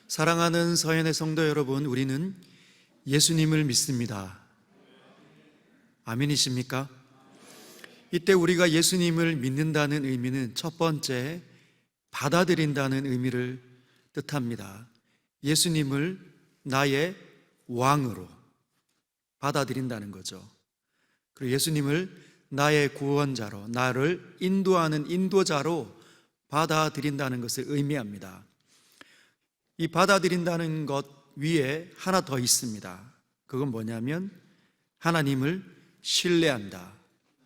사랑하는 서연의 성도 여러분, 우리는 예수님을 믿습니다. 아멘이십니까? 이때 우리가 예수님을 믿는다는 의미는 첫 번째, 받아들인다는 의미를 뜻합니다. 예수님을 나의 왕으로 받아들인다는 거죠. 그리고 예수님을 나의 구원자로, 나를 인도하는 인도자로 받아들인다는 것을 의미합니다. 이 받아들인다는 것 위에 하나 더 있습니다. 그건 뭐냐면 하나님을 신뢰한다.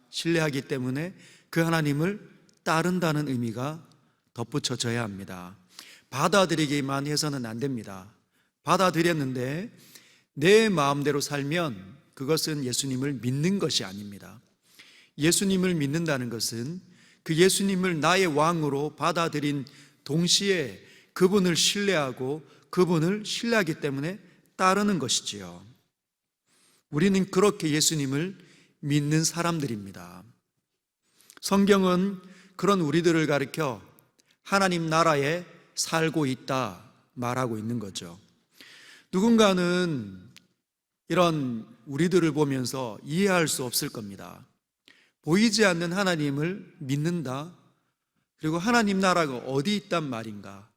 신뢰하기 때문에 그 하나님을 따른다는 의미가 덧붙여져야 합니다. 받아들이기만 해서는 안 됩니다. 받아들였는데 내 마음대로 살면 그것은 예수님을 믿는 것이 아닙니다. 예수님을 믿는다는 것은 그 예수님을 나의 왕으로 받아들인 동시에 그분을 신뢰하고 그분을 신뢰하기 때문에 따르는 것이지요. 우리는 그렇게 예수님을 믿는 사람들입니다. 성경은 그런 우리들을 가리켜 하나님 나라에 살고 있다 말하고 있는 거죠. 누군가는 이런 우리들을 보면서 이해할 수 없을 겁니다. 보이지 않는 하나님을 믿는다? 그리고 하나님 나라가 어디 있단 말인가?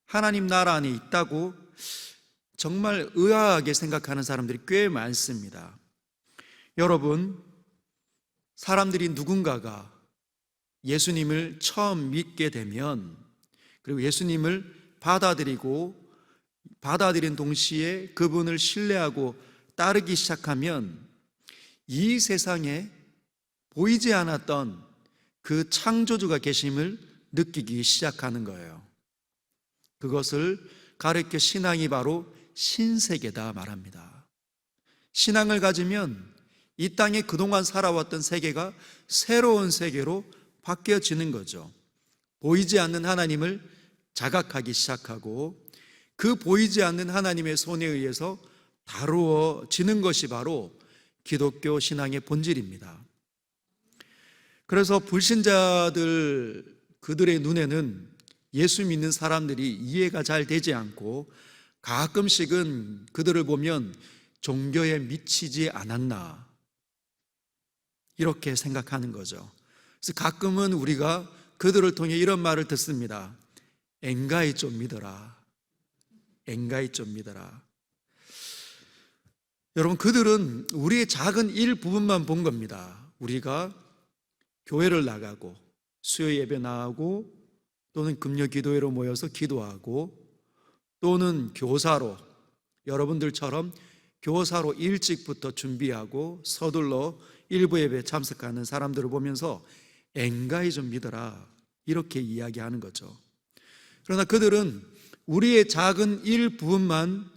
하나님 나라 안에 있다고 정말 의아하게 생각하는 사람들이 꽤 많습니다. 여러분, 사람들이 누군가가 예수님을 처음 믿게 되면, 그리고 예수님을 받아들인 동시에 그분을 신뢰하고 따르기 시작하면 이 세상에 보이지 않았던 그 창조주가 계심을 느끼기 시작하는 거예요. 그것을 가르쳐 신앙이 바로 신세계다 말합니다. 신앙을 가지면 이 땅에 그동안 살아왔던 세계가 새로운 세계로 바뀌어지는 거죠. 보이지 않는 하나님을 자각하기 시작하고 그 보이지 않는 하나님의 손에 의해서 다루어지는 것이 바로 기독교 신앙의 본질입니다. 그래서 불신자들 그들의 눈에는 예수 믿는 사람들이 이해가 잘 되지 않고 가끔씩은 그들을 보면 종교에 미치지 않았나 이렇게 생각하는 거죠. 그래서 가끔은 우리가 그들을 통해 이런 말을 듣습니다. 엔가이 좀 믿어라. 엔가이 좀 믿어라. 여러분, 그들은 우리의 작은 일부분만 본 겁니다. 우리가 교회를 나가고 수요 예배 나가고 또는 금요 기도회로 모여서 기도하고 또는 교사로, 여러분들처럼 교사로 일찍부터 준비하고 서둘러 일부 예배에 참석하는 사람들을 보면서 엔가이 좀 믿어라 이렇게 이야기하는 거죠. 그러나 그들은 우리의 작은 일부분만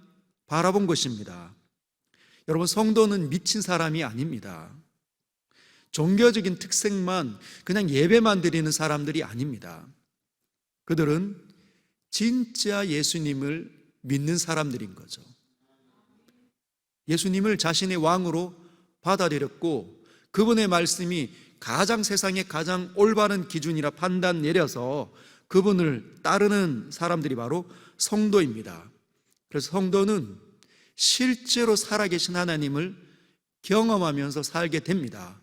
바라본 것입니다. 여러분, 성도는 미친 사람이 아닙니다. 종교적인 특색만, 그냥 예배만 드리는 사람들이 아닙니다. 그들은 진짜 예수님을 믿는 사람들인 거죠. 예수님을 자신의 왕으로 받아들였고 그분의 말씀이 가장 세상에 가장 올바른 기준이라 판단 내려서 그분을 따르는 사람들이 바로 성도입니다. 그래서 성도는 실제로 살아계신 하나님을 경험하면서 살게 됩니다.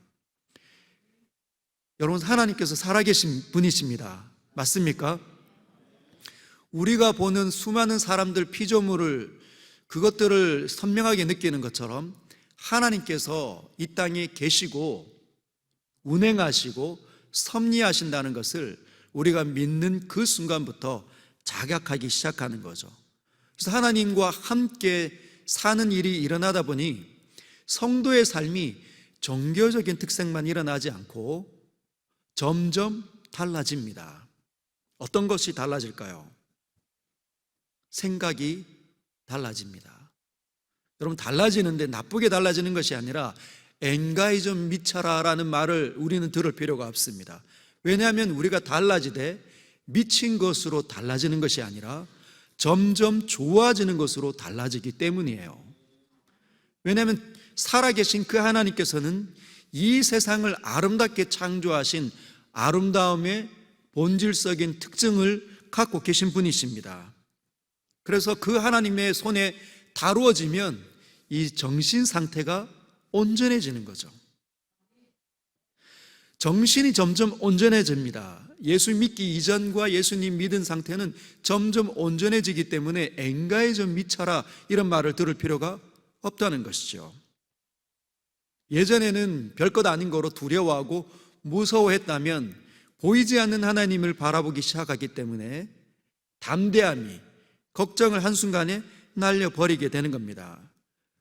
여러분, 하나님께서 살아계신 분이십니다. 맞습니까? 우리가 보는 수많은 사람들 피조물을 그것들을 선명하게 느끼는 것처럼 하나님께서 이 땅에 계시고 운행하시고 섭리하신다는 것을 우리가 믿는 그 순간부터 자각하기 시작하는 거죠. 그래서 하나님과 함께 사는 일이 일어나다 보니 성도의 삶이 종교적인 특색만 일어나지 않고 점점 달라집니다. 어떤 것이 달라질까요? 생각이 달라집니다. 여러분, 달라지는데 나쁘게 달라지는 것이 아니라 엔가이 좀 미쳐라라는 말을 우리는 들을 필요가 없습니다. 왜냐하면 우리가 달라지되 미친 것으로 달라지는 것이 아니라 점점 좋아지는 것으로 달라지기 때문이에요. 왜냐하면 살아계신 그 하나님께서는 이 세상을 아름답게 창조하신 아름다움의 본질적인 특징을 갖고 계신 분이십니다. 그래서 그 하나님의 손에 다루어지면 이 정신 상태가 온전해지는 거죠. 정신이 점점 온전해집니다. 예수 믿기 이전과 예수님 믿은 상태는 점점 온전해지기 때문에 엥가에 좀 미쳐라 이런 말을 들을 필요가 없다는 것이죠. 예전에는 별것 아닌 거로 두려워하고 무서워했다면 보이지 않는 하나님을 바라보기 시작하기 때문에 담대함이 걱정을 한순간에 날려버리게 되는 겁니다.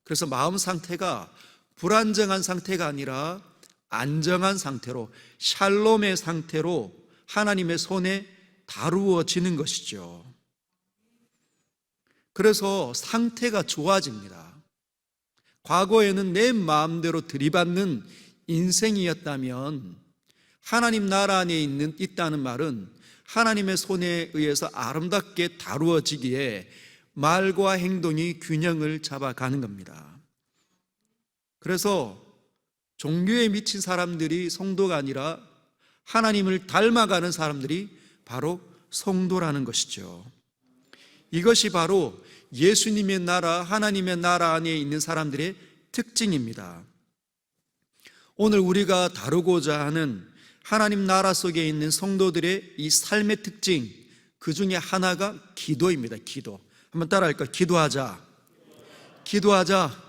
그래서 마음 상태가 불안정한 상태가 아니라 안정한 상태로, 샬롬의 상태로 하나님의 손에 다루어지는 것이죠. 그래서 상태가 좋아집니다. 과거에는 내 마음대로 들이받는 인생이었다면 하나님 나라 안에 있다는 말은 하나님의 손에 의해서 아름답게 다루어지기에 말과 행동이 균형을 잡아가는 겁니다. 그래서 종교에 미친 사람들이 성도가 아니라 하나님을 닮아가는 사람들이 바로 성도라는 것이죠. 이것이 바로 예수님의 나라, 하나님의 나라 안에 있는 사람들의 특징입니다. 오늘 우리가 다루고자 하는 하나님 나라 속에 있는 성도들의 이 삶의 특징, 그 중에 하나가 기도입니다. 기도. 한번 따라할까요? 기도하자. 기도하자.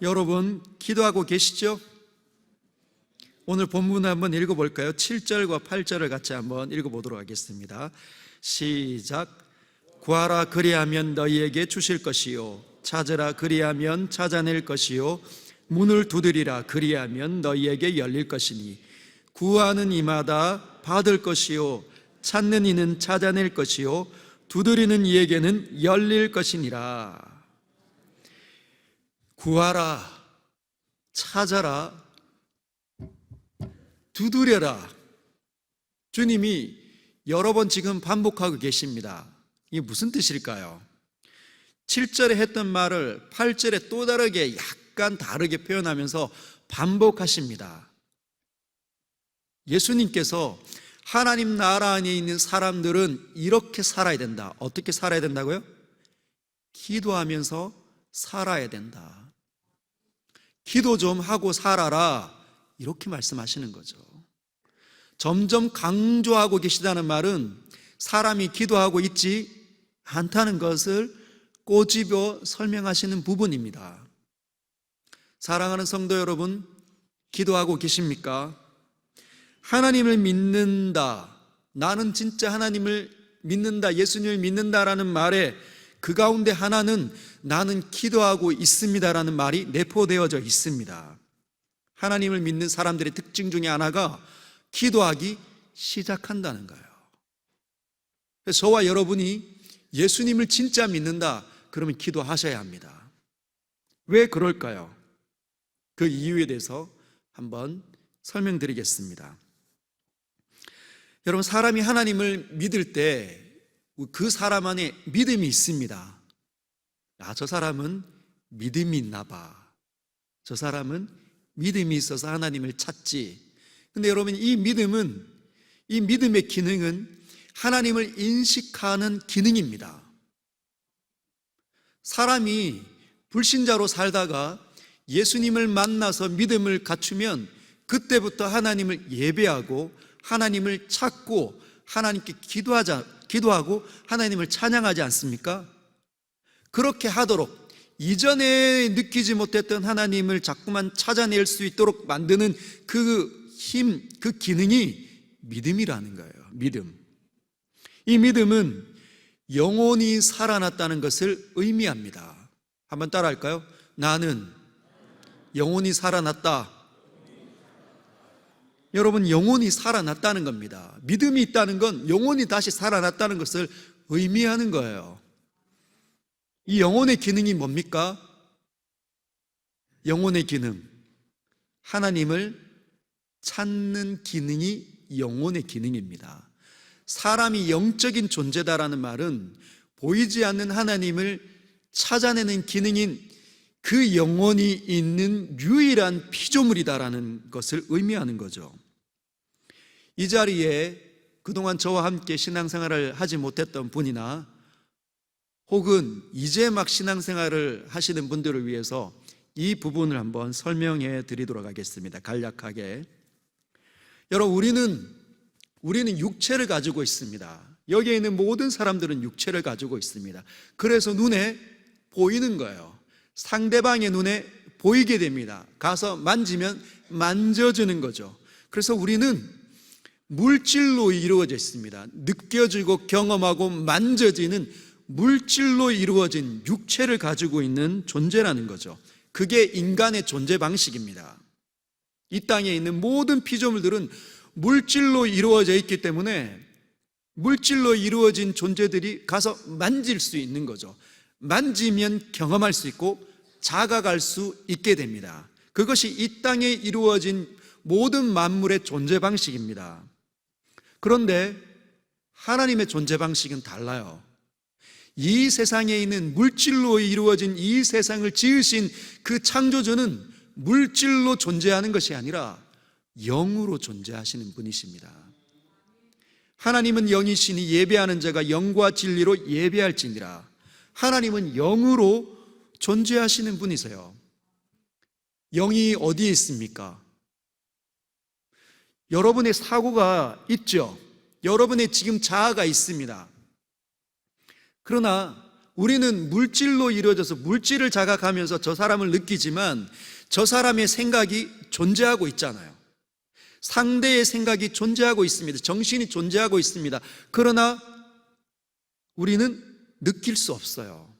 여러분, 기도하고 계시죠? 오늘 본문을 한번 읽어볼까요? 7절과 8절을 같이 한번 읽어보도록 하겠습니다. 시작. 구하라 그리하면 너희에게 주실 것이요, 찾으라 그리하면 찾아낼 것이요, 문을 두드리라 그리하면 너희에게 열릴 것이니 구하는 이마다 받을 것이요, 찾는 이는 찾아낼 것이요, 두드리는 이에게는 열릴 것이니라. 구하라, 찾아라, 두드려라. 주님이 여러 번 지금 반복하고 계십니다. 이게 무슨 뜻일까요? 7절에 했던 말을 8절에 또 다르게 약간 다르게 표현하면서 반복하십니다. 예수님께서 하나님 나라 안에 있는 사람들은 이렇게 살아야 된다. 어떻게 살아야 된다고요? 기도하면서 살아야 된다. 기도 좀 하고 살아라. 이렇게 말씀하시는 거죠. 점점 강조하고 계시다는 말은 사람이 기도하고 있지 않다는 것을 꼬집어 설명하시는 부분입니다. 사랑하는 성도 여러분, 기도하고 계십니까? 하나님을 믿는다, 나는 진짜 하나님을 믿는다, 예수님을 믿는다라는 말에 그 가운데 하나는 나는 기도하고 있습니다라는 말이 내포되어져 있습니다. 하나님을 믿는 사람들의 특징 중에 하나가 기도하기 시작한다는 거예요. 그래서 저와 여러분이 예수님을 진짜 믿는다, 그러면 기도하셔야 합니다. 왜 그럴까요? 그 이유에 대해서 한번 설명드리겠습니다. 여러분, 사람이 하나님을 믿을 때 그 사람 안에 믿음이 있습니다. 저 사람은 믿음이 있나 봐. 저 사람은 믿음이 있어서 하나님을 찾지. 근데 여러분, 이 믿음의 기능은 하나님을 인식하는 기능입니다. 사람이 불신자로 살다가 예수님을 만나서 믿음을 갖추면 그때부터 하나님을 예배하고 하나님을 찾고 하나님께 기도하고 하나님을 찬양하지 않습니까? 그렇게 하도록 이전에 느끼지 못했던 하나님을 자꾸만 찾아낼 수 있도록 만드는 그 힘, 그 기능이 믿음이라는 거예요. 믿음. 이 믿음은 영혼이 살아났다는 것을 의미합니다. 한번 따라할까요? 나는 영혼이 살아났다. 여러분, 영혼이 살아났다는 겁니다. 믿음이 있다는 건 영혼이 다시 살아났다는 것을 의미하는 거예요. 이 영혼의 기능이 뭡니까? 영혼의 기능, 하나님을 찾는 기능이 영혼의 기능입니다. 사람이 영적인 존재다라는 말은 보이지 않는 하나님을 찾아내는 기능인 그 영혼이 있는 유일한 피조물이다라는 것을 의미하는 거죠. 이 자리에 그동안 저와 함께 신앙생활을 하지 못했던 분이나 혹은 이제 막 신앙생활을 하시는 분들을 위해서 이 부분을 한번 설명해 드리도록 하겠습니다. 간략하게. 여러분, 우리는 육체를 가지고 있습니다. 여기에 있는 모든 사람들은 육체를 가지고 있습니다. 그래서 눈에 보이는 거예요. 상대방의 눈에 보이게 됩니다. 가서 만지면 만져지는 거죠. 그래서 우리는 물질로 이루어져 있습니다. 느껴지고 경험하고 만져지는 물질로 이루어진 육체를 가지고 있는 존재라는 거죠. 그게 인간의 존재 방식입니다. 이 땅에 있는 모든 피조물들은 물질로 이루어져 있기 때문에 물질로 이루어진 존재들이 가서 만질 수 있는 거죠. 만지면 경험할 수 있고 자각할 수 있게 됩니다. 그것이 이 땅에 이루어진 모든 만물의 존재 방식입니다. 그런데 하나님의 존재 방식은 달라요. 이 세상에 있는 물질로 이루어진 이 세상을 지으신 그 창조주는 물질로 존재하는 것이 아니라 영으로 존재하시는 분이십니다. 하나님은 영이시니 예배하는 자가 영과 진리로 예배할지니라. 하나님은 영으로 존재하시는 분이세요. 영이 어디에 있습니까? 여러분의 사고가 있죠. 여러분의 지금 자아가 있습니다. 그러나 우리는 물질로 이루어져서 물질을 자각하면서 저 사람을 느끼지만 저 사람의 생각이 존재하고 있잖아요. 상대의 생각이 존재하고 있습니다. 정신이 존재하고 있습니다. 그러나 우리는 느낄 수 없어요.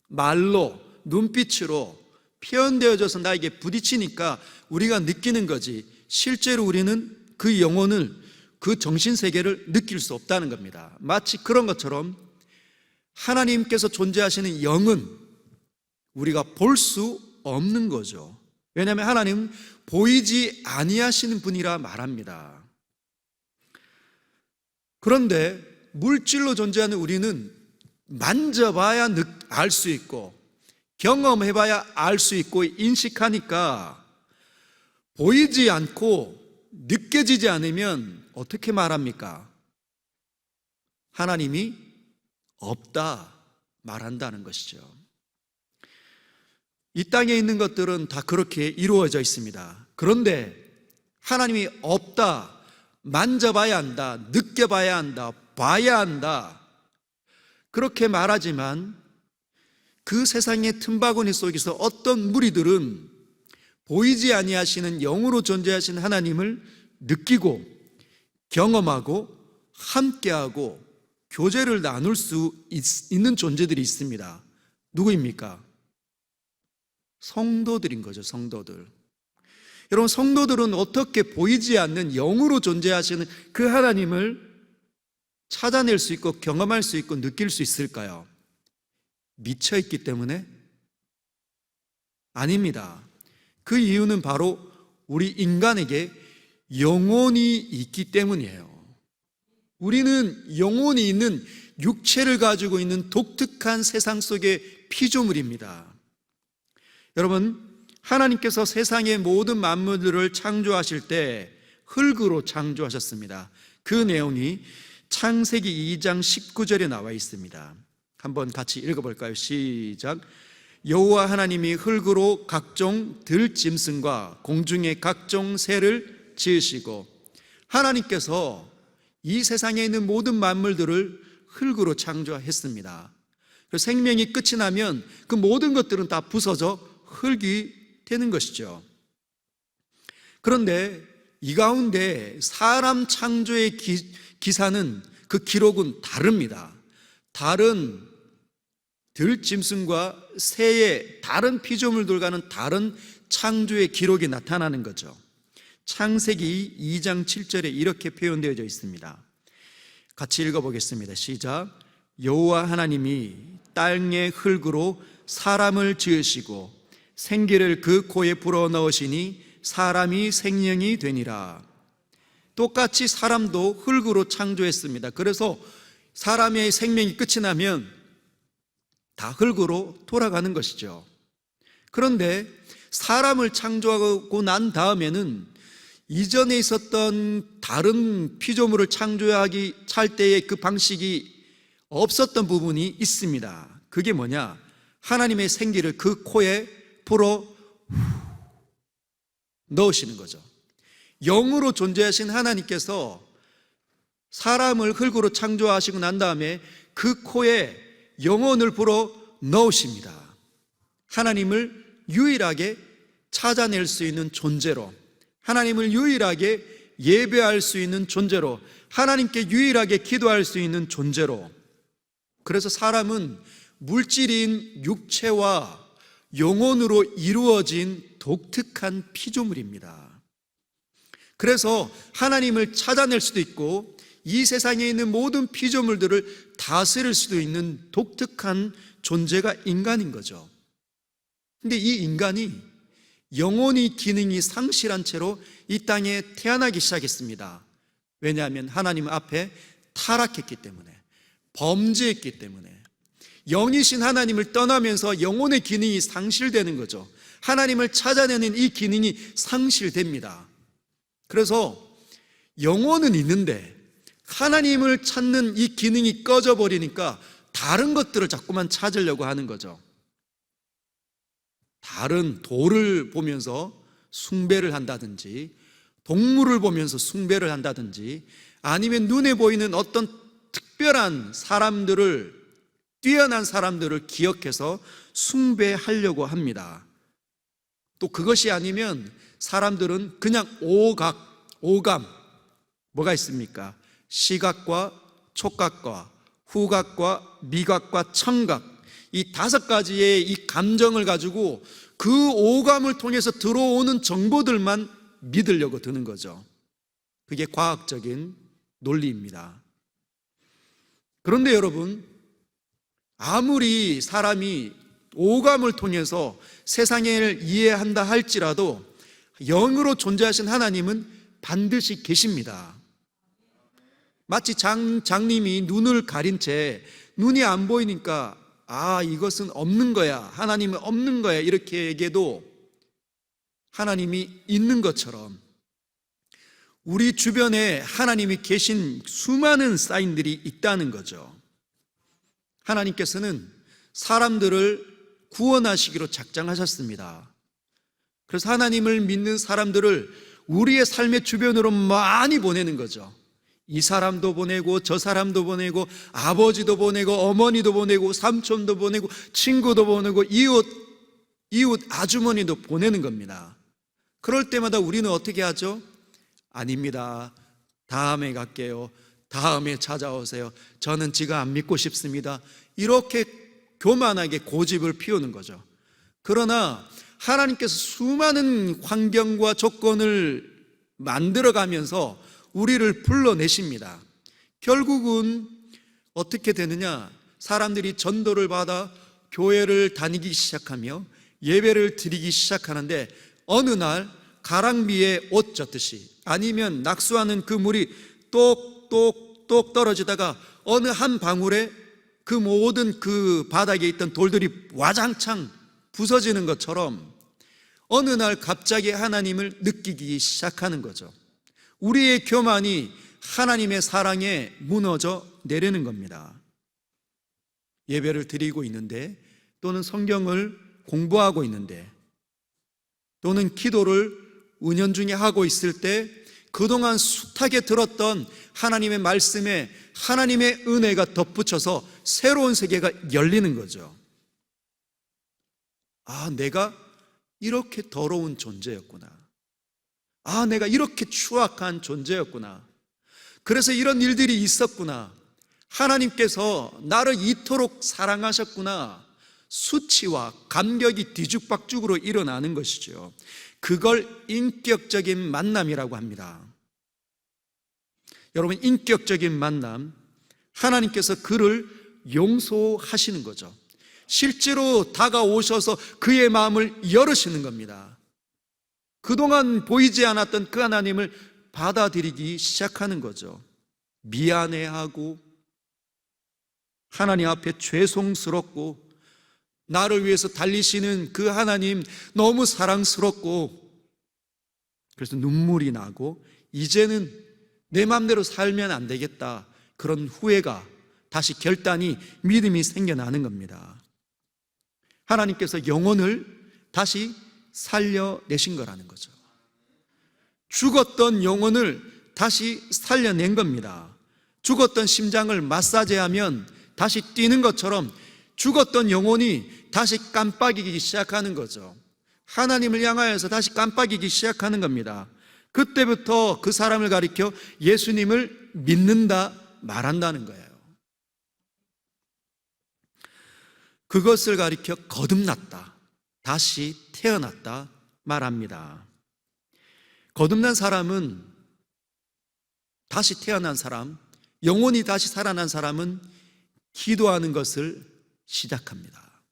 말로, 눈빛으로 표현되어져서 나에게 부딪히니까 우리가 느끼는 거지, 실제로 우리는 그 영혼을, 그 정신세계를 느낄 수 없다는 겁니다. 마치 그런 것처럼 하나님께서 존재하시는 영은 우리가 볼 수 없는 거죠. 왜냐하면 하나님은 보이지 아니하시는 분이라 말합니다. 그런데 물질로 존재하는 우리는 만져봐야 알 수 있고 경험해봐야 알 수 있고 인식하니까 보이지 않고 느껴지지 않으면 어떻게 말합니까? 하나님이 없다 말한다는 것이죠. 이 땅에 있는 것들은 다 그렇게 이루어져 있습니다. 그런데 하나님이 없다, 만져봐야 한다, 느껴봐야 한다, 봐야 한다, 그렇게 말하지만 그 세상의 틈바구니 속에서 어떤 무리들은 보이지 아니하시는 영으로 존재하신 하나님을 느끼고 경험하고 함께하고 교제를 나눌 수 있는 존재들이 있습니다. 누구입니까? 성도들인 거죠. 성도들. 여러분, 성도들은 어떻게 보이지 않는 영으로 존재하시는 그 하나님을 찾아낼 수 있고 경험할 수 있고 느낄 수 있을까요? 미쳐있기 때문에? 아닙니다. 그 이유는 바로 우리 인간에게 영혼이 있기 때문이에요. 우리는 영혼이 있는 육체를 가지고 있는 독특한 세상 속의 피조물입니다. 여러분, 하나님께서 세상의 모든 만물들을 창조하실 때 흙으로 창조하셨습니다. 그 내용이 창세기 2장 19절에 나와 있습니다. 한번 같이 읽어볼까요? 시작. 여호와 하나님이 흙으로 각종 들짐승과 공중의 각종 새를 지으시고, 하나님께서 이 세상에 있는 모든 만물들을 흙으로 창조했습니다. 생명이 끝이 나면 그 모든 것들은 다 부서져 흙이 되는 것이죠. 그런데 이 가운데 사람 창조의 기사는, 그 기록은 다릅니다. 다른 들짐승과 새의 다른 피조물들과는 다른 창조의 기록이 나타나는 거죠. 창세기 2장 7절에 이렇게 표현되어져 있습니다. 같이 읽어보겠습니다. 시작. 여호와 하나님이 땅의 흙으로 사람을 지으시고 생기를 그 코에 불어넣으시니 사람이 생명이 되니라. 똑같이 사람도 흙으로 창조했습니다. 그래서 사람의 생명이 끝이 나면 다 흙으로 돌아가는 것이죠. 그런데 사람을 창조하고 난 다음에는 이전에 있었던 다른 피조물을 창조하기 찰 때의 그 방식이 없었던 부분이 있습니다. 그게 뭐냐? 하나님의 생기를 그 코에 불어 넣으시는 거죠. 영으로 존재하신 하나님께서 사람을 흙으로 창조하시고 난 다음에 그 코에 영혼을 불어 넣으십니다. 하나님을 유일하게 찾아낼 수 있는 존재로, 하나님을 유일하게 예배할 수 있는 존재로, 하나님께 유일하게 기도할 수 있는 존재로. 그래서 사람은 물질인 육체와 영혼으로 이루어진 독특한 피조물입니다. 그래서 하나님을 찾아낼 수도 있고 이 세상에 있는 모든 피조물들을 다스릴 수도 있는 독특한 존재가 인간인 거죠. 근데 이 인간이 영혼의 기능이 상실한 채로 이 땅에 태어나기 시작했습니다. 왜냐하면 하나님 앞에 타락했기 때문에, 범죄했기 때문에. 영이신 하나님을 떠나면서 영혼의 기능이 상실되는 거죠. 하나님을 찾아내는 이 기능이 상실됩니다. 그래서 영혼은 있는데 하나님을 찾는 이 기능이 꺼져버리니까 다른 것들을 자꾸만 찾으려고 하는 거죠. 다른 돌을 보면서 숭배를 한다든지, 동물을 보면서 숭배를 한다든지, 아니면 눈에 보이는 어떤 특별한 사람들을, 뛰어난 사람들을 기억해서 숭배하려고 합니다. 또 그것이 아니면 사람들은 그냥 오감, 뭐가 있습니까? 시각과 촉각과 후각과 미각과 청각, 이 5가지의 이 감정을 가지고 그 오감을 통해서 들어오는 정보들만 믿으려고 드는 거죠. 그게 과학적인 논리입니다. 그런데 여러분, 아무리 사람이 오감을 통해서 세상을 이해한다 할지라도 영으로 존재하신 하나님은 반드시 계십니다. 마치 장님이 눈을 가린 채 눈이 안 보이니까 이것은 없는 거야, 하나님은 없는 거야, 이렇게 얘기해도 하나님이 있는 것처럼 우리 주변에 하나님이 계신 수많은 사인들이 있다는 거죠. 하나님께서는 사람들을 구원하시기로 작정하셨습니다. 그래서 하나님을 믿는 사람들을 우리의 삶의 주변으로 많이 보내는 거죠. 이 사람도 보내고 저 사람도 보내고 아버지도 보내고 어머니도 보내고 삼촌도 보내고 친구도 보내고 이웃 아주머니도 보내는 겁니다. 그럴 때마다 우리는 어떻게 하죠? 아닙니다. 다음에 갈게요. 다음에 찾아오세요. 저는 지금 안 믿고 싶습니다. 이렇게 교만하게 고집을 피우는 거죠. 그러나 하나님께서 수많은 환경과 조건을 만들어가면서 우리를 불러내십니다. 결국은 어떻게 되느냐? 사람들이 전도를 받아 교회를 다니기 시작하며 예배를 드리기 시작하는데 어느 날 가랑비에 옷 젖듯이, 아니면 낙수하는 그 물이 똑똑똑 떨어지다가 어느 한 방울에 그 모든 그 바닥에 있던 돌들이 와장창 부서지는 것처럼 어느 날 갑자기 하나님을 느끼기 시작하는 거죠. 우리의 교만이 하나님의 사랑에 무너져 내리는 겁니다. 예배를 드리고 있는데, 또는 성경을 공부하고 있는데, 또는 기도를 은연중에 하고 있을 때 그동안 숱하게 들었던 하나님의 말씀에 하나님의 은혜가 덧붙여서 새로운 세계가 열리는 거죠. 내가 이렇게 더러운 존재였구나. 내가 이렇게 추악한 존재였구나. 그래서 이런 일들이 있었구나. 하나님께서 나를 이토록 사랑하셨구나. 수치와 감격이 뒤죽박죽으로 일어나는 것이죠. 그걸 인격적인 만남이라고 합니다. 여러분, 인격적인 만남, 하나님께서 그를 용서하시는 거죠. 실제로 다가오셔서 그의 마음을 열으시는 겁니다. 그동안 보이지 않았던 그 하나님을 받아들이기 시작하는 거죠. 미안해하고 하나님 앞에 죄송스럽고, 나를 위해서 달리시는 그 하나님 너무 사랑스럽고, 그래서 눈물이 나고 이제는 내 맘대로 살면 안 되겠다, 그런 후회가 다시 결단이, 믿음이 생겨나는 겁니다. 하나님께서 영혼을 다시 살려내신 거라는 거죠. 죽었던 영혼을 다시 살려낸 겁니다. 죽었던 심장을 마사지하면 다시 뛰는 것처럼 죽었던 영혼이 다시 깜빡이기 시작하는 거죠. 하나님을 향하여서 다시 깜빡이기 시작하는 겁니다. 그때부터 그 사람을 가리켜 예수님을 믿는다 말한다는 거예요. 그것을 가리켜 거듭났다, 다시 태어났다 말합니다. 거듭난 사람은, 다시 태어난 사람, 영혼이 다시 살아난 사람은 기도하는 것을 시작합니다.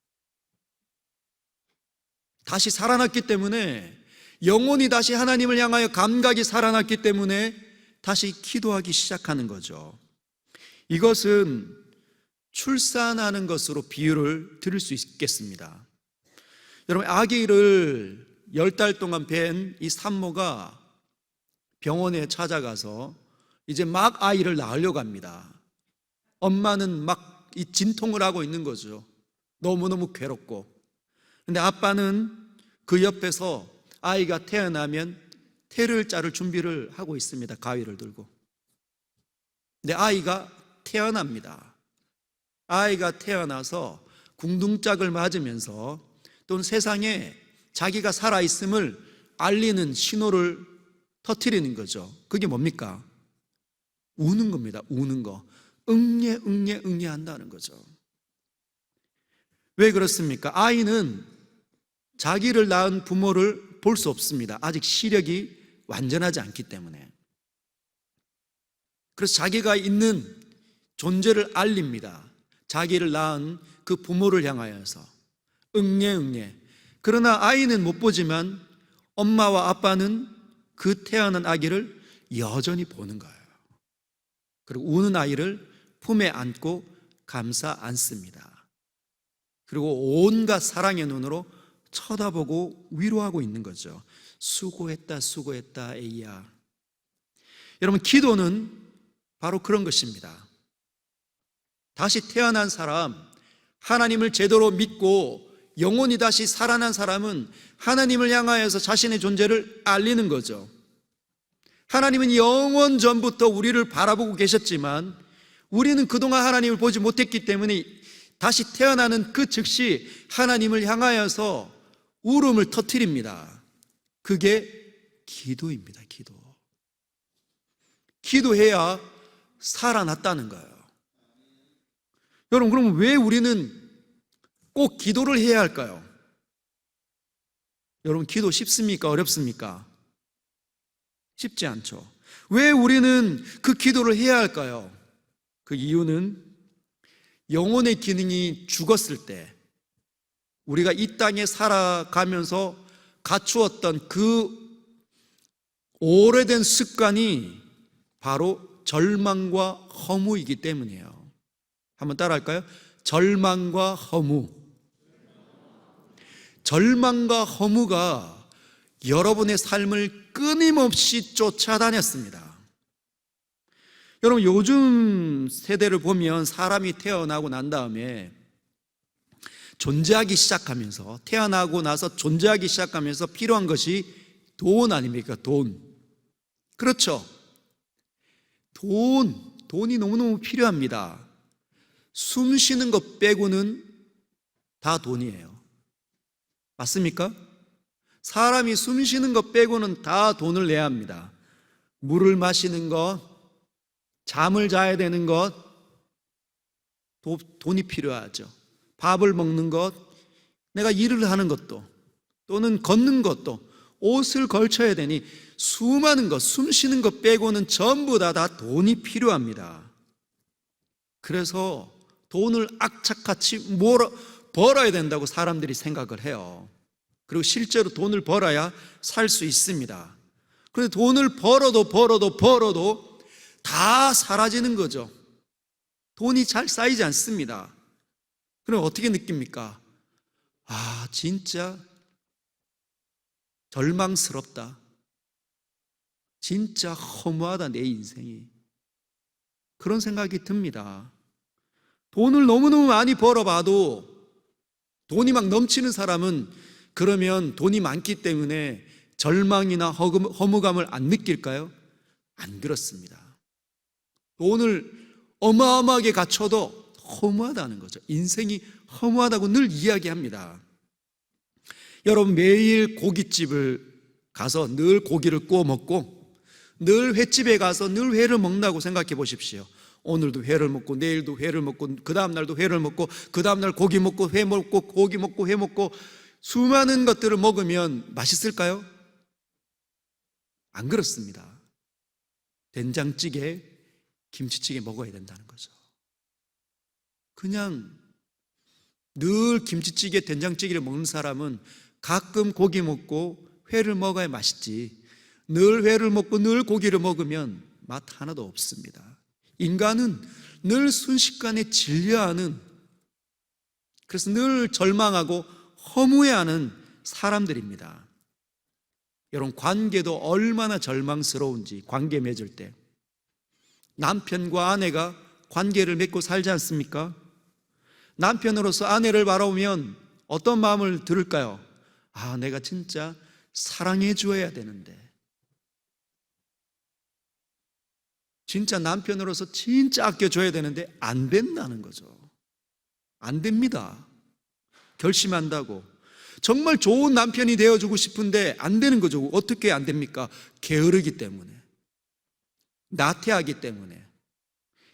다시 살아났기 때문에, 영혼이 다시 하나님을 향하여 감각이 살아났기 때문에 다시 기도하기 시작하는 거죠. 이것은 출산하는 것으로 비유를 드릴 수 있겠습니다. 여러분, 아기를 10달 동안 뵌 이 산모가 병원에 찾아가서 이제 막 아이를 낳으려고 합니다. 엄마는 막 이 진통을 하고 있는 거죠. 너무너무 괴롭고. 근데 아빠는 그 옆에서 아이가 태어나면 태를 자를 준비를 하고 있습니다. 가위를 들고. 근데 아이가 태어납니다. 아이가 태어나서 궁둥짝을 맞으면서, 또는 세상에 자기가 살아있음을 알리는 신호를 터뜨리는 거죠. 그게 뭡니까? 우는 겁니다. 우는 거. 응애 한다는 거죠. 왜 그렇습니까? 아이는 자기를 낳은 부모를 볼 수 없습니다. 아직 시력이 완전하지 않기 때문에. 그래서 자기가 있는 존재를 알립니다. 자기를 낳은 그 부모를 향하여서 응애. 그러나 아이는 못 보지만 엄마와 아빠는 그 태어난 아기를 여전히 보는 거예요. 그리고 우는 아이를 품에 안고 감싸 안습니다. 그리고 온갖 사랑의 눈으로 쳐다보고 위로하고 있는 거죠. 수고했다 에이야. 여러분, 기도는 바로 그런 것입니다. 다시 태어난 사람, 하나님을 제대로 믿고 영혼이 다시 살아난 사람은 하나님을 향하여서 자신의 존재를 알리는 거죠. 하나님은 영원 전부터 우리를 바라보고 계셨지만 우리는 그동안 하나님을 보지 못했기 때문에 다시 태어나는 그 즉시 하나님을 향하여서 울음을 터뜨립니다. 그게 기도입니다. 기도해야 살아났다는 거예요. 여러분, 그럼 왜 우리는 꼭 기도를 해야 할까요? 여러분, 기도 쉽습니까? 어렵습니까? 쉽지 않죠. 왜 우리는 그 기도를 해야 할까요? 그 이유는 영혼의 기능이 죽었을 때, 우리가 이 땅에 살아가면서 갖추었던 그 오래된 습관이 바로 절망과 허무이기 때문이에요. 한번 따라할까요? 절망과 허무. 절망과 허무가 여러분의 삶을 끊임없이 쫓아다녔습니다. 여러분, 요즘 세대를 보면 사람이 태어나고 난 다음에 존재하기 시작하면서, 태어나고 나서 존재하기 시작하면서 필요한 것이 돈 아닙니까? 돈. 그렇죠. 돈이 너무너무 필요합니다. 숨 쉬는 것 빼고는 다 돈이에요. 맞습니까? 사람이 숨 쉬는 것 빼고는 다 돈을 내야 합니다. 물을 마시는 것, 잠을 자야 되는 것, 돈이 필요하죠. 밥을 먹는 것, 내가 일을 하는 것도, 또는 걷는 것도, 옷을 걸쳐야 되니 수많은 것, 숨 쉬는 것 빼고는 전부 다 돈이 필요합니다. 그래서 돈을 악착같이 벌어야 된다고 사람들이 생각을 해요. 그리고 실제로 돈을 벌어야 살 수 있습니다. 그런데 돈을 벌어도 다 사라지는 거죠. 돈이 잘 쌓이지 않습니다. 그럼 어떻게 느낍니까? 아, 진짜 절망스럽다. 진짜 허무하다, 내 인생이. 그런 생각이 듭니다. 돈을 너무너무 많이 벌어봐도 돈이 막 넘치는 사람은 그러면 돈이 많기 때문에 절망이나 허무감을 안 느낄까요? 안 그렇습니다. 돈을 어마어마하게 갖춰도 허무하다는 거죠. 인생이 허무하다고 늘 이야기합니다. 여러분, 매일 고깃집을 가서 늘 고기를 구워 먹고 늘 횟집에 가서 늘 회를 먹는다고 생각해 보십시오. 오늘도 회를 먹고 내일도 회를 먹고 그 다음 날도 회를 먹고 그 다음 날 고기 먹고 회 먹고 고기 먹고 회 먹고 수많은 것들을 먹으면 맛있을까요? 안 그렇습니다. 된장찌개, 김치찌개 먹어야 된다는 거죠. 그냥 늘 김치찌개, 된장찌개를 먹는 사람은 가끔 고기 먹고 회를 먹어야 맛있지, 늘 회를 먹고 늘 고기를 먹으면 맛 하나도 없습니다. 인간은 늘 순식간에 질려하는, 그래서 늘 절망하고 허무해하는 사람들입니다. 여러분, 관계도 얼마나 절망스러운지, 관계 맺을 때 남편과 아내가 관계를 맺고 살지 않습니까? 남편으로서 아내를 바라보면 어떤 마음을 들을까요? 아, 내가 진짜 사랑해 주어야 되는데, 진짜 남편으로서 진짜 아껴줘야 되는데 안 된다는 거죠. 안 됩니다. 결심한다고 정말 좋은 남편이 되어주고 싶은데 안 되는 거죠. 어떻게 안 됩니까? 게으르기 때문에, 나태하기 때문에,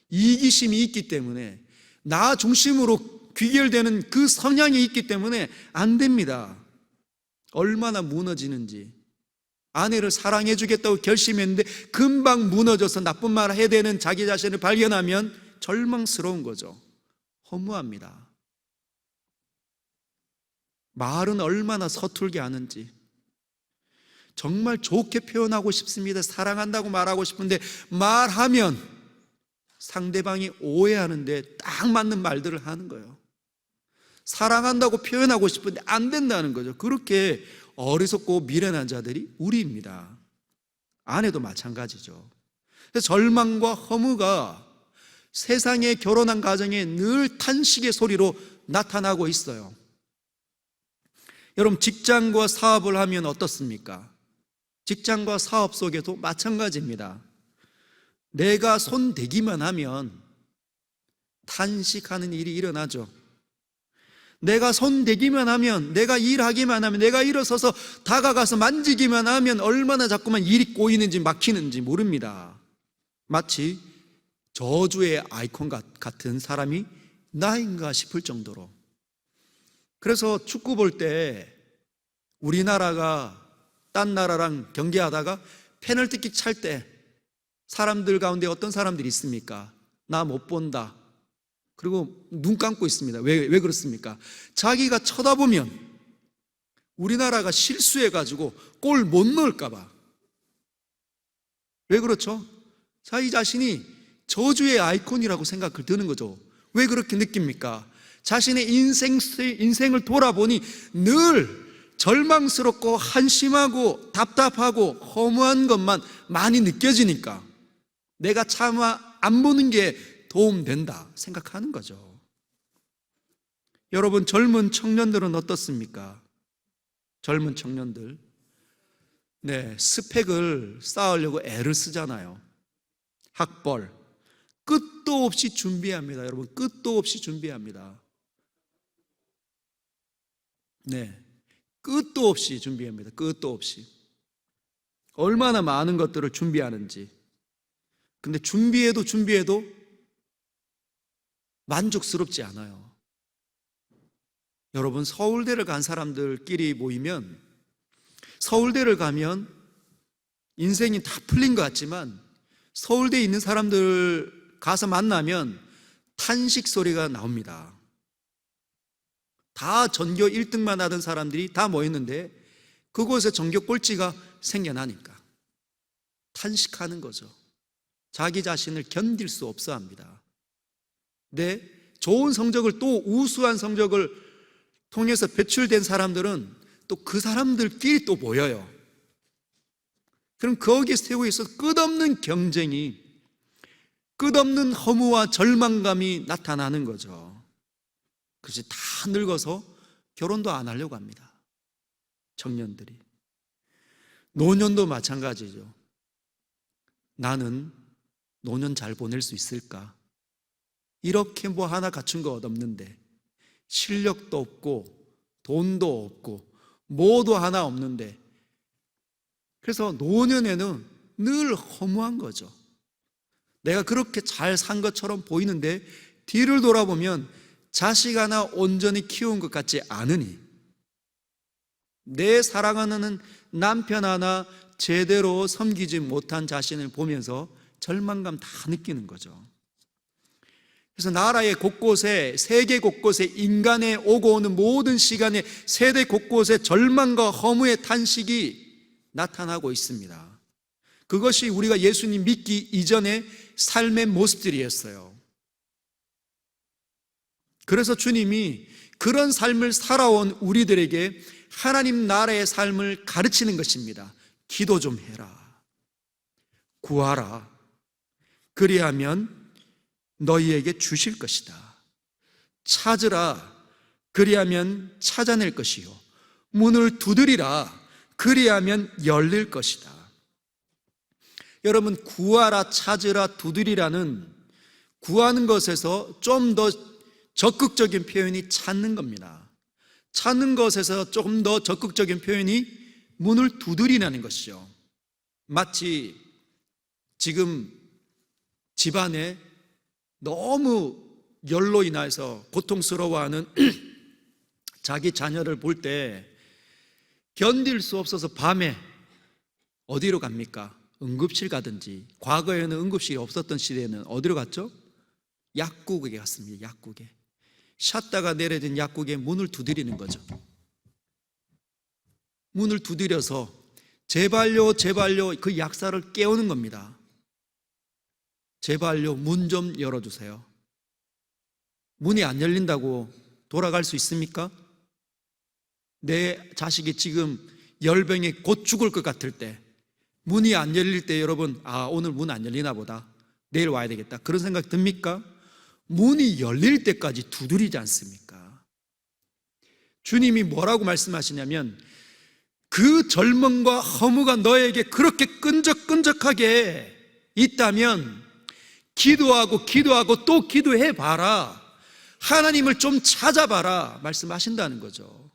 이기심이 있기 때문에, 나 중심으로 귀결되는 그 성향이 있기 때문에 안 됩니다. 얼마나 무너지는지. 아내를 사랑해 주겠다고 결심했는데 금방 무너져서 나쁜 말을 해야 되는 자기 자신을 발견하면 절망스러운 거죠. 허무합니다. 말은 얼마나 서툴게 하는지. 정말 좋게 표현하고 싶습니다. 사랑한다고 말하고 싶은데 말하면 상대방이 오해하는데 딱 맞는 말들을 하는 거예요. 사랑한다고 표현하고 싶은데 안 된다는 거죠. 그렇게 어리석고 미련한 자들이 우리입니다. 아내도 마찬가지죠. 그래서 절망과 허무가 세상의 결혼한 가정에 늘 탄식의 소리로 나타나고 있어요. 여러분, 직장과 사업을 하면 어떻습니까? 직장과 사업 속에도 마찬가지입니다. 내가 손 대기만 하면 탄식하는 일이 일어나죠. 내가 손 대기만 하면, 내가 일하기만 하면, 내가 일어서서 다가가서 만지기만 하면 얼마나 자꾸만 일이 꼬이는지 막히는지 모릅니다. 마치 저주의 아이콘 같은 사람이 나인가 싶을 정도로. 그래서 축구 볼 때 우리나라가 딴 나라랑 경기하다가 페널티킥 찰 때 사람들 가운데 어떤 사람들이 있습니까? 나 못 본다. 그리고 눈 감고 있습니다. 왜 그렇습니까? 자기가 쳐다보면 우리나라가 실수해가지고 골 못 넣을까봐. 왜 그렇죠? 자기 자신이 저주의 아이콘이라고 생각을 드는 거죠. 왜 그렇게 느낍니까? 자신의 인생을 돌아보니 늘 절망스럽고 한심하고 답답하고 허무한 것만 많이 느껴지니까 내가 차마 안 보는 게 도움된다 생각하는 거죠. 여러분, 젊은 청년들은 어떻습니까? 젊은 청년들, 스펙을 쌓으려고 애를 쓰잖아요. 학벌 끝도 없이 준비합니다. 여러분, 끝도 없이 준비합니다. 끝도 없이 준비합니다. 끝도 없이. 얼마나 많은 것들을 준비하는지. 근데 준비해도 만족스럽지 않아요. 여러분, 서울대를 간 사람들끼리 모이면, 서울대를 가면 인생이 다 풀린 것 같지만 서울대에 있는 사람들 가서 만나면 탄식 소리가 나옵니다. 다 전교 1등만 하던 사람들이 다 모였는데 그곳에 전교 꼴찌가 생겨나니까 탄식하는 거죠. 자기 자신을 견딜 수 없어 합니다. 좋은 성적을, 또 우수한 성적을 통해서 배출된 사람들은 또 그 사람들끼리 또 모여요. 그럼 거기에 세우고 있어서 끝없는 경쟁이, 끝없는 허무와 절망감이 나타나는 거죠. 그래서 다 늙어서 결혼도 안 하려고 합니다. 청년들이. 노년도 마찬가지죠. 나는 노년 잘 보낼 수 있을까? 이렇게 뭐 하나 갖춘 거 없는데, 실력도 없고 돈도 없고 뭐도 하나 없는데, 그래서 노년에는 늘 허무한 거죠. 내가 그렇게 잘 산 것처럼 보이는데 뒤를 돌아보면 자식 하나 온전히 키운 것 같지 않으니, 내 사랑하는 남편 하나 제대로 섬기지 못한 자신을 보면서 절망감 다 느끼는 거죠. 그래서 나라의 곳곳에, 세계 곳곳에 인간의 오고 오는 모든 시간에 세대 곳곳에 절망과 허무의 탄식이 나타나고 있습니다. 그것이 우리가 예수님 믿기 이전의 삶의 모습들이었어요. 그래서 주님이 그런 삶을 살아온 우리들에게 하나님 나라의 삶을 가르치는 것입니다. 기도 좀 해라. 구하라. 그리하면 너희에게 주실 것이다. 찾으라. 그리하면 찾아낼 것이요. 문을 두드리라. 그리하면 열릴 것이다. 여러분, 구하라, 찾으라, 두드리라는 구하는 것에서 좀 더 적극적인 표현이 찾는 겁니다. 찾는 것에서 조금 더 적극적인 표현이 문을 두드리라는 것이죠. 마치 지금 집안에 너무 열로 인해서 고통스러워하는 자기 자녀를 볼 때 견딜 수 없어서 밤에 어디로 갑니까? 응급실 가든지. 과거에는 응급실이 없었던 시대에는 어디로 갔죠? 약국에 갔습니다. 약국에. 샷다가 내려진 약국에 문을 두드리는 거죠. 문을 두드려서 제발요, 제발요, 그 약사를 깨우는 겁니다. 제발요, 문 좀 열어주세요. 문이 안 열린다고 돌아갈 수 있습니까? 내 자식이 지금 열병에 곧 죽을 것 같을 때, 문이 안 열릴 때 여러분, 아, 오늘 문 안 열리나 보다, 내일 와야 되겠다, 그런 생각 듭니까? 문이 열릴 때까지 두드리지 않습니까? 주님이 뭐라고 말씀하시냐면, 그 절망과 허무가 너에게 그렇게 끈적끈적하게 있다면 기도하고 기도하고 또 기도해 봐라. 하나님을 좀 찾아봐라 말씀하신다는 거죠.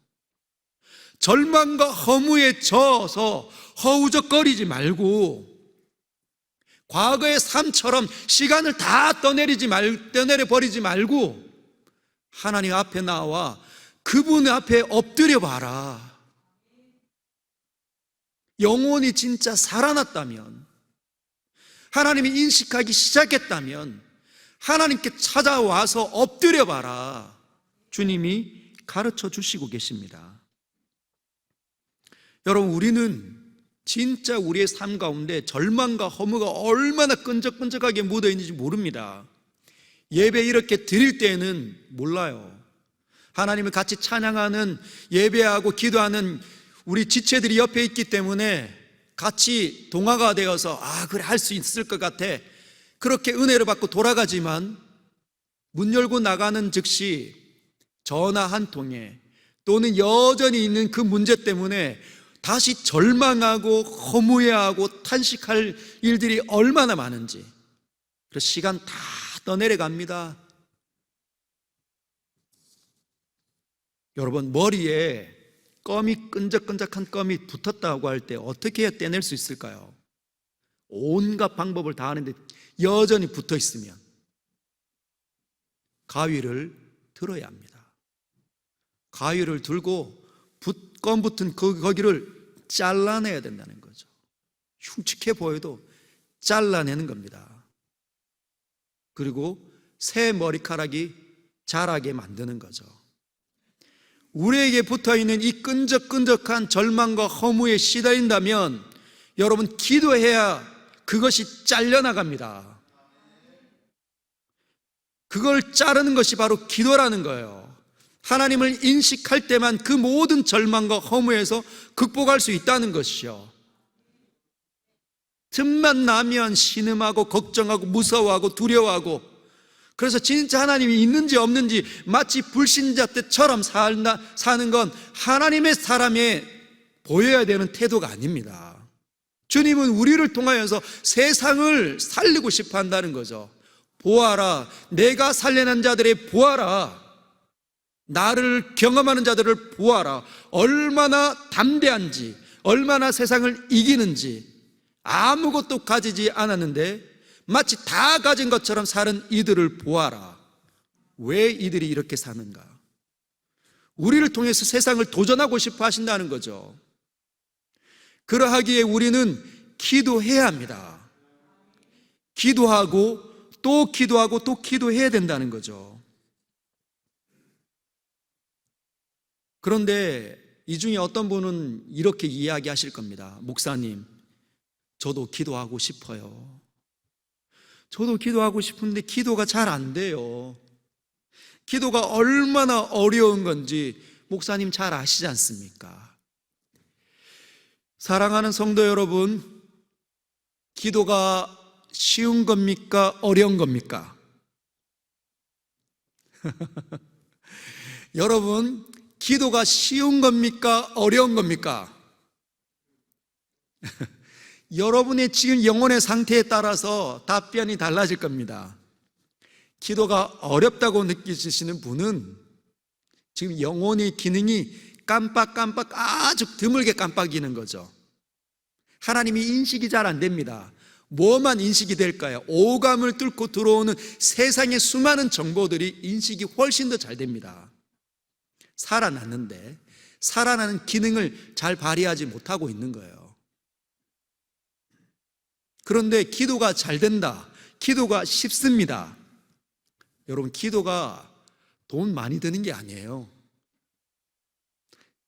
절망과 허무에 져서 허우적거리지 말고, 과거의 삶처럼 시간을 다 떠내려 버리지 말고 하나님 앞에 나와 그분 앞에 엎드려 봐라. 영혼이 진짜 살아났다면, 하나님이 인식하기 시작했다면 하나님께 찾아와서 엎드려 봐라. 주님이 가르쳐 주시고 계십니다. 여러분, 우리는 진짜 우리의 삶 가운데 절망과 허무가 얼마나 끈적끈적하게 묻어 있는지 모릅니다. 예배 이렇게 드릴 때에는 몰라요. 하나님을 같이 찬양하는, 예배하고 기도하는 우리 지체들이 옆에 있기 때문에 같이 동화가 되어서 그래, 할 수 있을 것 같아, 그렇게 은혜를 받고 돌아가지만 문 열고 나가는 즉시 전화 한 통에 또는 여전히 있는 그 문제 때문에 다시 절망하고 허무해하고 탄식할 일들이 얼마나 많은지. 그래서 시간 다 떠내려갑니다. 여러분, 머리에 껌이, 끈적끈적한 껌이 붙었다고 할 때 어떻게 해야 떼낼 수 있을까요? 온갖 방법을 다 하는데 여전히 붙어 있으면 가위를 들어야 합니다. 가위를 들고 껌 붙은 거기를 잘라내야 된다는 거죠. 흉측해 보여도 잘라내는 겁니다. 그리고 새 머리카락이 자라게 만드는 거죠. 우리에게 붙어있는 이 끈적끈적한 절망과 허무에 시달린다면 여러분, 기도해야 그것이 잘려나갑니다. 그걸 자르는 것이 바로 기도라는 거예요. 하나님을 인식할 때만 그 모든 절망과 허무에서 극복할 수 있다는 것이죠. 틈만 나면 신음하고 걱정하고 무서워하고 두려워하고, 그래서 진짜 하나님이 있는지 없는지 마치 불신자 때처럼 사는 건 하나님의 사람의 보여야 되는 태도가 아닙니다. 주님은 우리를 통하여서 세상을 살리고 싶어 한다는 거죠. 보아라, 내가 살려낸 자들의 보아라, 나를 경험하는 자들을 보아라. 얼마나 담대한지, 얼마나 세상을 이기는지. 아무것도 가지지 않았는데 마치 다 가진 것처럼 사는 이들을 보아라. 왜 이들이 이렇게 사는가? 우리를 통해서 세상을 도전하고 싶어 하신다는 거죠. 그러하기에 우리는 기도해야 합니다. 기도하고 또 기도하고 또 기도해야 된다는 거죠. 그런데 이 중에 어떤 분은 이렇게 이야기하실 겁니다. 목사님, 저도 기도하고 싶어요. 저도 기도하고 싶은데 기도가 잘 안 돼요. 기도가 얼마나 어려운 건지 목사님 잘 아시지 않습니까? 사랑하는 성도 여러분, 기도가 쉬운 겁니까? 어려운 겁니까? 여러분, 기도가 쉬운 겁니까? 어려운 겁니까? 여러분의 지금 영혼의 상태에 따라서 답변이 달라질 겁니다. 기도가 어렵다고 느끼시는 분은 지금 영혼의 기능이 깜빡깜빡 아주 드물게 깜빡이는 거죠. 하나님이 인식이 잘 안 됩니다. 뭐만 인식이 될까요? 오감을 뚫고 들어오는 세상의 수많은 정보들이 인식이 훨씬 더 잘 됩니다. 살아났는데 살아나는 기능을 잘 발휘하지 못하고 있는 거예요. 그런데 기도가 잘 된다, 기도가 쉽습니다. 여러분, 기도가 돈 많이 드는 게 아니에요.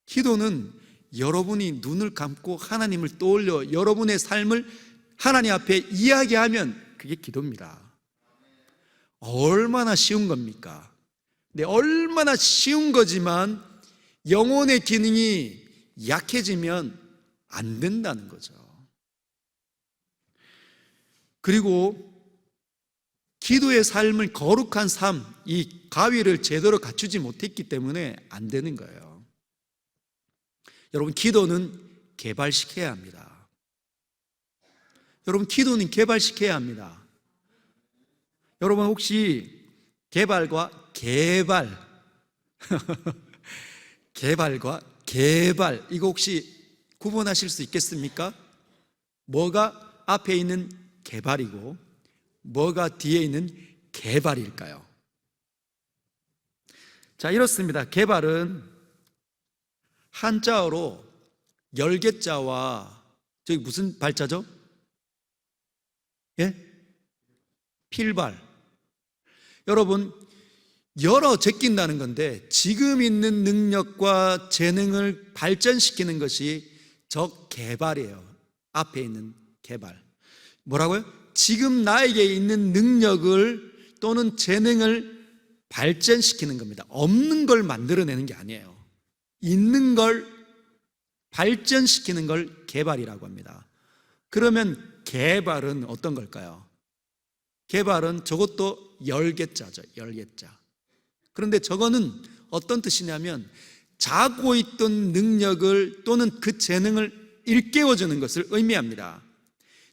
기도는 여러분이 눈을 감고 하나님을 떠올려 여러분의 삶을 하나님 앞에 이야기하면 그게 기도입니다. 얼마나 쉬운 겁니까? 근데 얼마나 쉬운 거지만 영혼의 기능이 약해지면 안 된다는 거죠. 그리고 기도의 삶을, 거룩한 삶, 이 가위를 제대로 갖추지 못했기 때문에 안 되는 거예요. 여러분, 기도는 개발시켜야 합니다. 여러분, 기도는 개발시켜야 합니다. 여러분, 혹시 개발과 개발 개발과 개발, 이거 혹시 구분하실 수 있겠습니까? 뭐가 앞에 있는 개발이고 뭐가 뒤에 있는 개발일까요? 자, 이렇습니다. 개발은 한자어로 열개자와, 저기 무슨 발자죠? 예? 필발. 여러분, 열어 제낀다는 건데 지금 있는 능력과 재능을 발전시키는 것이 저 개발이에요. 앞에 있는 개발. 뭐라고요? 지금 나에게 있는 능력을 또는 재능을 발전시키는 겁니다. 없는 걸 만들어내는 게 아니에요. 있는 걸 발전시키는 걸 개발이라고 합니다. 그러면 개발은 어떤 걸까요? 개발은 저것도 열개자죠. 열개자. 그런데 저거는 어떤 뜻이냐면 자고 있던 능력을 또는 그 재능을 일깨워주는 것을 의미합니다.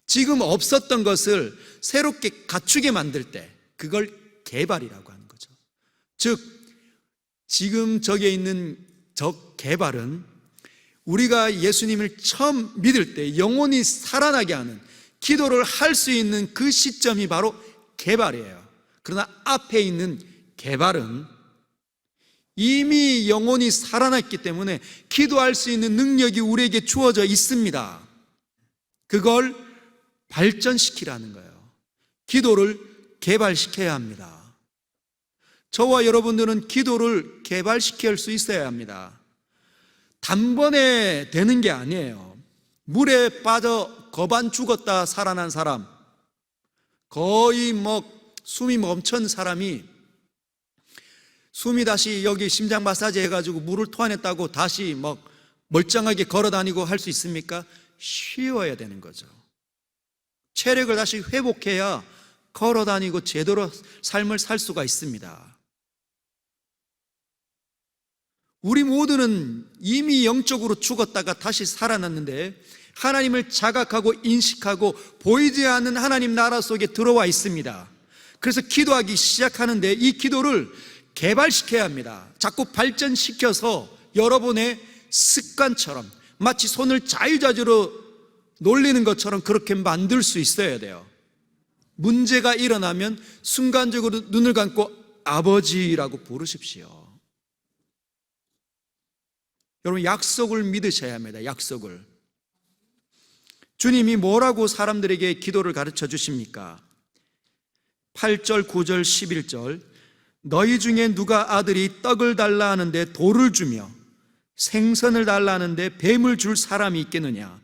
지금 없었던 것을 새롭게 갖추게 만들 때 그걸 개발이라고 하는 거죠. 즉, 지금 저기에 있는 저 개발은 우리가 예수님을 처음 믿을 때 영혼이 살아나게 하는, 기도를 할 수 있는 그 시점이 바로 개발이에요. 그러나 앞에 있는 개발은 이미 영혼이 살아났기 때문에 기도할 수 있는 능력이 우리에게 주어져 있습니다. 그걸 발전시키라는 거예요. 기도를 개발시켜야 합니다. 저와 여러분들은 기도를 개발시킬 수 있어야 합니다. 단번에 되는 게 아니에요. 물에 빠져 거반 죽었다 살아난 사람, 거의 숨이 멈춘 사람이 숨이 다시 여기 심장 마사지 해가지고 물을 토해냈다고 다시 멀쩡하게 걸어 다니고 할 수 있습니까? 쉬어야 되는 거죠. 체력을 다시 회복해야 걸어 다니고 제대로 삶을 살 수가 있습니다. 우리 모두는 이미 영적으로 죽었다가 다시 살아났는데 하나님을 자각하고 인식하고 보이지 않는 하나님 나라 속에 들어와 있습니다. 그래서 기도하기 시작하는데 이 기도를 개발시켜야 합니다. 자꾸 발전시켜서 여러분의 습관처럼 마치 손을 자유자재로 놀리는 것처럼 그렇게 만들 수 있어야 돼요. 문제가 일어나면 순간적으로 눈을 감고 아버지라고 부르십시오. 여러분, 약속을 믿으셔야 합니다. 약속을. 주님이 뭐라고 사람들에게 기도를 가르쳐 주십니까? 8절, 9절, 11절 너희 중에 누가 아들이 떡을 달라 하는데 돌을 주며 생선을 달라 하는데 뱀을 줄 사람이 있겠느냐?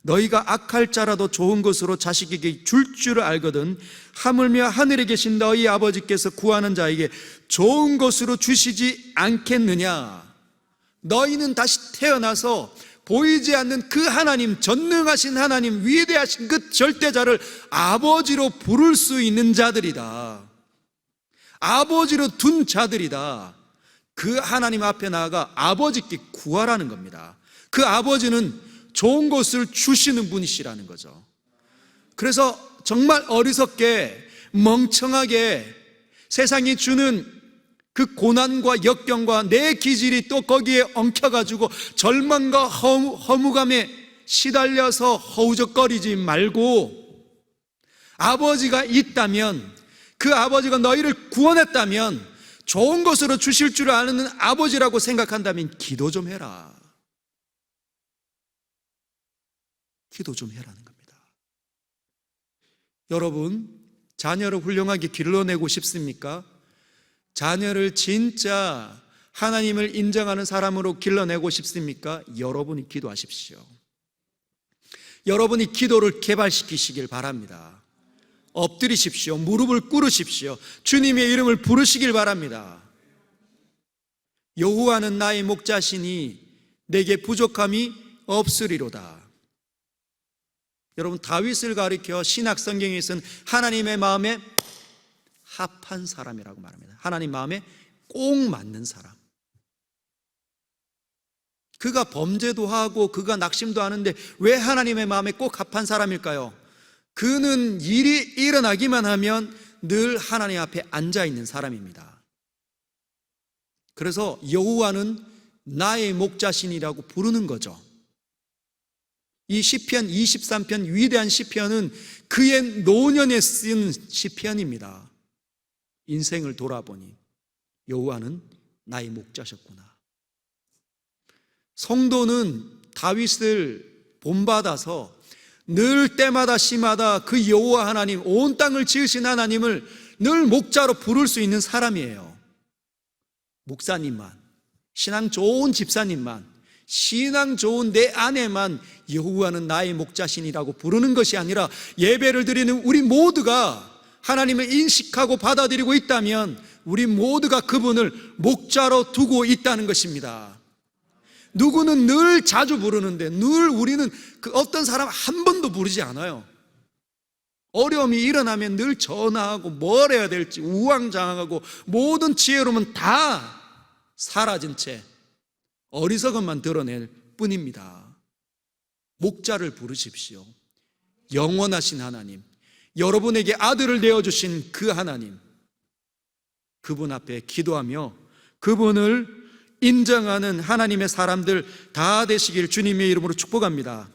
너희가 악할 자라도 좋은 것으로 자식에게 줄 줄을 알거든 하물며 하늘에 계신 너희 아버지께서 구하는 자에게 좋은 것으로 주시지 않겠느냐? 너희는 다시 태어나서 보이지 않는 그 하나님, 전능하신 하나님, 위대하신 그 절대자를 아버지로 부를 수 있는 자들이다. 아버지로 둔 자들이다. 그 하나님 앞에 나아가 아버지께 구하라는 겁니다. 그 아버지는 좋은 것을 주시는 분이시라는 거죠. 그래서 정말 어리석게 멍청하게 세상이 주는 그 고난과 역경과 내 기질이 또 거기에 엉켜가지고 절망과 허무감에 시달려서 허우적거리지 말고 아버지가 있다면, 그 아버지가 너희를 구원했다면, 좋은 것으로 주실 줄 아는 아버지라고 생각한다면 기도 좀 해라. 기도 좀 해라는 겁니다. 여러분, 자녀를 훌륭하게 길러내고 싶습니까? 자녀를 진짜 하나님을 인정하는 사람으로 길러내고 싶습니까? 여러분이 기도하십시오. 여러분이 기도를 개발시키시길 바랍니다. 엎드리십시오. 무릎을 꿇으십시오. 주님의 이름을 부르시길 바랍니다. 여호와는 나의 목자시니 내게 부족함이 없으리로다. 여러분, 다윗을 가리켜 신약 성경에서는 하나님의 마음에 합한 사람이라고 말합니다. 하나님 마음에 꼭 맞는 사람. 그가 범죄도 하고 그가 낙심도 하는데 왜 하나님의 마음에 꼭 합한 사람일까요? 그는 일이 일어나기만 하면 늘 하나님 앞에 앉아 있는 사람입니다. 그래서 여호와는 나의 목자신이라고 부르는 거죠. 이 시편 23편 위대한 시편은 그의 노년에 쓴 시편입니다. 인생을 돌아보니 여호와는 나의 목자셨구나. 성도는 다윗을 본받아서 늘 때마다 시마다 그 여호와 하나님, 온 땅을 지으신 하나님을 늘 목자로 부를 수 있는 사람이에요. 목사님만, 신앙 좋은 집사님만, 신앙 좋은 내 아내만 여호와는 나의 목자신이라고 부르는 것이 아니라 예배를 드리는 우리 모두가 하나님을 인식하고 받아들이고 있다면 우리 모두가 그분을 목자로 두고 있다는 것입니다. 누구는 늘 자주 부르는데 늘 우리는 그 어떤 사람 한 번도 부르지 않아요. 어려움이 일어나면 늘 전화하고 뭘 해야 될지 우왕좌왕하고 모든 지혜로움은 다 사라진 채 어리석음만 드러낼 뿐입니다. 목자를 부르십시오. 영원하신 하나님, 여러분에게 아들을 내어주신 그 하나님, 그분 앞에 기도하며 그분을 인정하는 하나님의 사람들 다 되시길 주님의 이름으로 축복합니다.